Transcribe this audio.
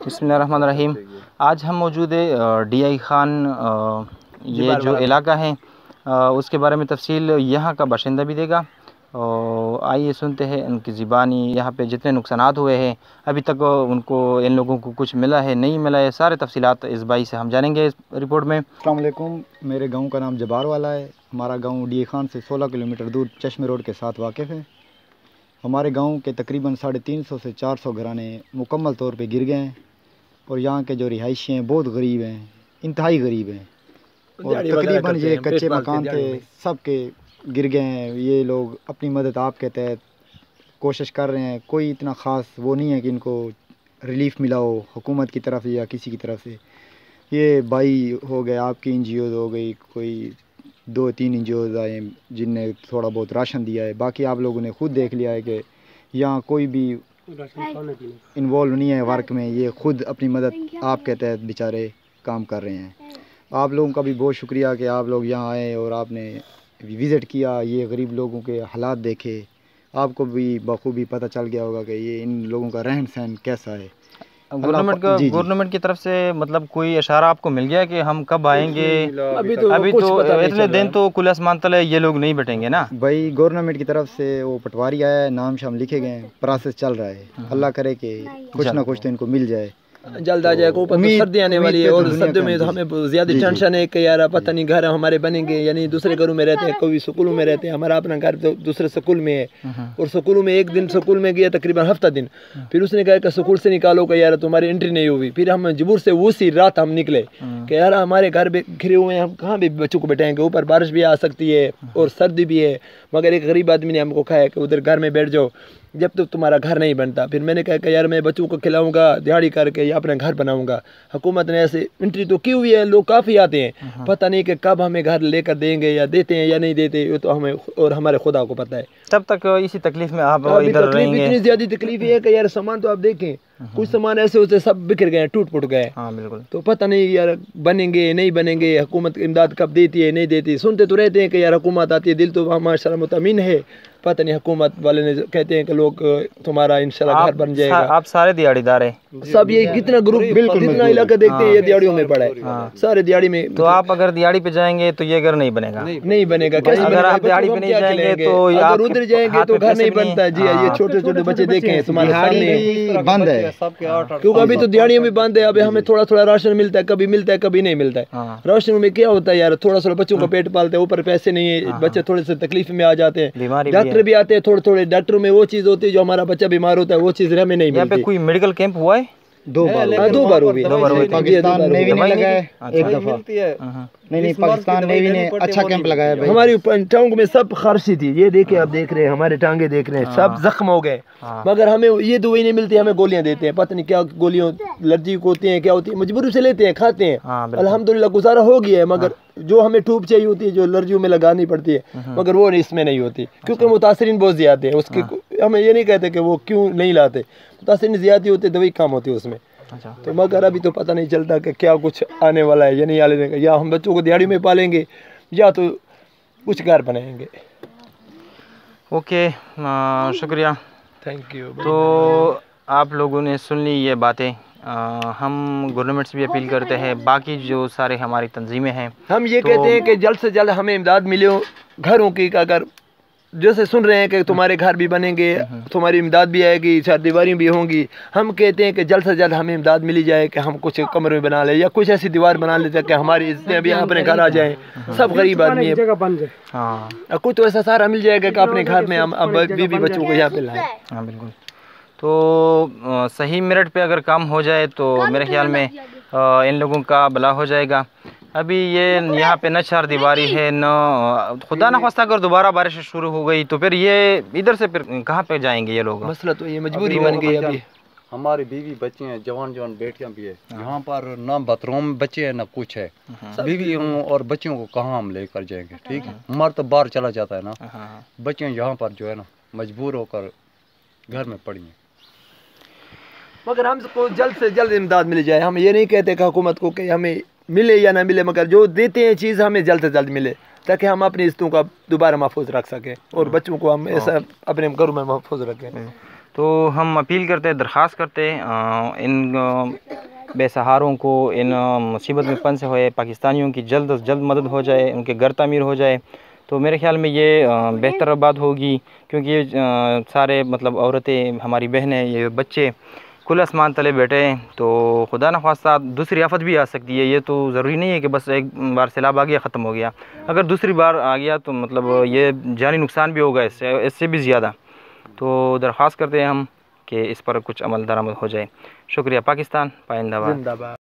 बिस्मिल्लाहिर्रहमानिर्रहीम। आज हम मौजूद है DI खान ये जो इलाका है उसके बारे में तफसील यहाँ का बाशिंदा भी देगा। और आइए सुनते हैं उनकी ज़िबानी, यहाँ पे जितने नुकसानात हुए हैं अभी तक उनको, इन लोगों को कुछ मिला है नहीं मिला है, सारे तफसीलात इस भाई से हम जानेंगे इस रिपोर्ट में। अस्सलाम वालेकुम, मेरे गांव का नाम जबार वाला है। हमारा गांव DI खान से 16 किलोमीटर दूर चश्मे रोड के साथ वाक़िफ़ है। हमारे गांव के तकरीबन 350 से 400 घराने मुकम्मल तौर पे गिर गए हैं और यहाँ के जो रिहायशी हैं बहुत गरीब हैं, इंतहाई गरीब हैं। और तकरीबन ये कच्चे मकान थे, सब के गिर गए हैं। ये लोग अपनी मदद आपके तहत कोशिश कर रहे हैं। कोई इतना ख़ास वो नहीं है कि इनको रिलीफ़ मिला हो हुकूमत की तरफ या किसी की तरफ से। ये भाई हो गए, आपकी NGOज़ हो गई, कोई 2-3 NGOज़ आए जिनने थोड़ा बहुत राशन दिया है। बाकी आप लोगों ने खुद देख लिया है कि यहाँ कोई भी इन्वॉल्व नहीं है वर्क में। ये खुद अपनी मदद आपके तहत बेचारे काम कर रहे हैं। आप लोगों का भी बहुत शुक्रिया कि आप लोग यहाँ आए और आपने विज़िट किया, ये गरीब लोगों के हालात देखे। आपको भी बखूबी पता चल गया होगा कि ये इन लोगों का रहन सहन कैसा है। गवर्नमेंट की तरफ से मतलब कोई इशारा आपको मिल गया कि हम कब आएंगे? अभी तो इतने दिन तो खुले आसमान तले ये लोग नहीं बैठेंगे ना भाई। गवर्नमेंट की तरफ से वो पटवारी आया है, नाम शाम लिखे गए हैं, प्रोसेस चल रहा है। अल्लाह करे कि कुछ ना कुछ तो इनको मिल जाए, जल्द आ जाए। ऊपर तो सर्दी आने वाली है और सर्दी में तो हमें ज़्यादा टेंशन है कि यार पता नहीं घर हमारे बनेंगे या नहीं। दूसरे घरों में रहते हैं, कोई स्कूलों में रहते हैं। हमारा अपना घर तो दूसरे स्कूल में है और स्कूलों में एक दिन स्कूल में गया तकरीबन हफ्ता दिन। फिर उसने कहा कि स्कूल से निकालो कि यार तुम्हारी एंट्री नहीं हुई। फिर हम मजबूर से उसी रात हम निकले कि यार हमारे घर घिरे हुए हैं, हम कहाँ भी बच्चों को बैठाएंगे। ऊपर बारिश भी आ सकती है और सर्दी भी है। मगर एक गरीब आदमी ने हमको कहा है कि उधर घर में बैठ जाओ जब तक तुम्हारा घर नहीं बनता। फिर मैंने कहा कि यार मैं बच्चों को खिलाऊंगा, दिहाड़ी करके या अपना घर बनाऊंगा। हुकूमत ने ऐसे एंट्री तो की हुई है, लोग काफ़ी आते हैं। पता नहीं कि कब हमें घर लेकर देंगे या देते हैं या नहीं देते, ये तो हमें और हमारे खुदा को पता है। तब तक इसी तकलीफ में आप इधर रहेंगे। इतनी ज़्यादा तकलीफ है कि यार सामान तो आप देखें, कुछ सामान ऐसे होते सब बिखर गए, टूट फुट गए। हाँ बिल्कुल। तो पता नहीं यार बनेंगे नहीं बनेंगे, हुकूमत इमदाद कब देती है नहीं देती। सुनते तो रहते हैं कि यार हुकूमत आती है, दिल तो माशाल्लाह मुतमिन है। पता नहीं हुकूमत वाले ने कहते हैं कि लोग तुम्हारा इंशाल्लाह घर बन जाएगा। आप सारे दिहाड़ीदार हैं सब, ये कितना ग्रुप जितना इलाका देखते हैं ये दिहाड़ियों में पड़ा है। सारे दिहाड़ी में। तो आप अगर दिहाड़ी पे जाएंगे तो ये घर नहीं बनेगा? नहीं बनेगा। अगर आप दिहाड़ी पे नहीं जाएंगे तो अगर उधर जाएंगे तो घर नहीं बनता। जी ये छोटे छोटे बच्चे देखे हैं तुम्हारे सामने, बंद है क्योंकि अभी तो दिहाड़ियों में बंद है। अभी हमें थोड़ा थोड़ा राशन मिलता है, कभी मिलता है कभी नहीं मिलता है। राशन में क्या होता है यार, थोड़ा थोड़ा बच्चों का पेट पालते हैं, ऊपर पैसे नहीं है, बच्चे थोड़े से तकलीफ में आ जाते हैं। डॉक्टर भी आते हैं थोड़े थोड़े, डॉक्टर में वो चीज होती है जो हमारा बच्चा बीमार होता है, वो चीज हमें नहीं मिलती। यहाँ पे कोई मेडिकल कैंप हुआ है? 2 बार हुई। पाकिस्तान नेवी ने लगाया एक दफा। नहीं पाकिस्तान नेवी ने अच्छा कैंप लगाया भाई। हमारी टांग में सब खारिशी थी, ये देखिए आप देख रहे हैं, हमारे टांगे देख रहे हैं, सब जख्म हो गए। मगर हमें ये दवाई नहीं मिलती, हमें गोलियां देते हैं। पता नहीं क्या गोलियां एलर्जी को होती हैं, क्या होती है, मजबूरी से लेते हैं, खाते हैं। अल्हम्दुलिल्लाह गुजारा हो गया है। मगर जो हमें ट्यूब चाहिए होती है, जो एलर्जियों में लगानी पड़ती है, मगर वो इसमें नहीं होती क्योंकि मुतासरीन बहुत ज्यादा है उसके। हमें ये नहीं कहते कि वो क्यों नहीं लाते, मुतासरीन ज्यादा होते, दवाई कम होती है उसमें। तो मगर अभी तो पता नहीं चलता कि क्या कुछ आने वाला है या नहीं आने का। या हम बच्चों को दिहाड़ी में पालेंगे या तो कुछ घर बनाएंगे। ओके, शुक्रिया, थैंक यू। तो आप लोगों ने सुन ली ये बातें। हम गवर्नमेंट से भी अपील करते हैं, बाकी जो सारे हमारी तंजीमें हैं, हम ये कहते हैं कि जल्द से जल्द हमें इमदाद मिले घरों की। अगर जैसे सुन रहे हैं कि तुम्हारे घर भी बनेंगे, तुम्हारी इमदाद भी आएगी, चार दीवारें भी होंगी, हम कहते हैं कि जल्द से जल्द हमें इमदाद मिली जाए कि हम कुछ कमरे बना ले या कुछ ऐसी दीवार बना लेते कि हमारे इसमें भी अपने घर आ जाएं। सब गरीब आदमी है, हाँ कुछ तो ऐसा सारा मिल जाएगा कि अपने घर में हम बीवी बच्चों को यहाँ पे लाएं। हाँ बिल्कुल। तो सही मेरिट पे अगर काम हो जाए तो मेरे ख्याल में इन लोगों का भला हो जाएगा। अभी ये यहाँ पे न चार दीवारी है, न खुदा न खास्ता अगर दोबारा बारिश शुरू हो गई तो फिर ये इधर से फिर कहाँ पे जाएंगे ये लोग? मसला तो ये मजबूरी बन गई। अभी हमारी बीवी बच्चे हैं, जवान जवान बेटियां भी है। यहाँ पर ना बाथरूम बच्चे हैं ना कुछ है। बीवी और बच्चों को कहाँ हम लेकर जाएंगे? ठीक है, हमारा तो बाहर चला जाता है ना। बच्चे यहाँ पर जो है ना मजबूर होकर घर में पड़ी हैं। मगर हमको जल्द से जल्द इमदाद मिल जाए। हम ये नहीं कहते कि हुकूमत को कि हमें मिले या ना मिले, मगर जो देते हैं चीज़ हमें जल्द से जल्द मिले ताकि हम अपनी इज्जतों का दोबारा महफूज रख सकें और बच्चों को हम ऐसा अपने घरों में महफूज रखें। तो हम अपील करते हैं, दरख्वास्त करते हैं इन बेसहारों को, इन मुसीबत में फंसे हुए पाकिस्तानियों की जल्द अज जल्द मदद हो जाए, उनके घर तामीर हो जाए। तो मेरे ख़्याल में ये बेहतर बात होगी, क्योंकि ये सारे मतलब औरतें, हमारी बहनें, ये बच्चे खुले आसमान तले बैठे हैं, तो खुदा न ख्वास्ता दूसरी आफत भी आ सकती है। ये तो ज़रूरी नहीं है कि बस एक बार सैलाब आ गया ख़त्म हो गया, अगर दूसरी बार आ गया तो मतलब ये जानी नुकसान भी होगा, इससे भी ज़्यादा। तो दरख्वास्त करते हैं हम कि इस पर कुछ अमल दरामद हो जाए। शुक्रिया। पाकिस्तान जिंदाबाद।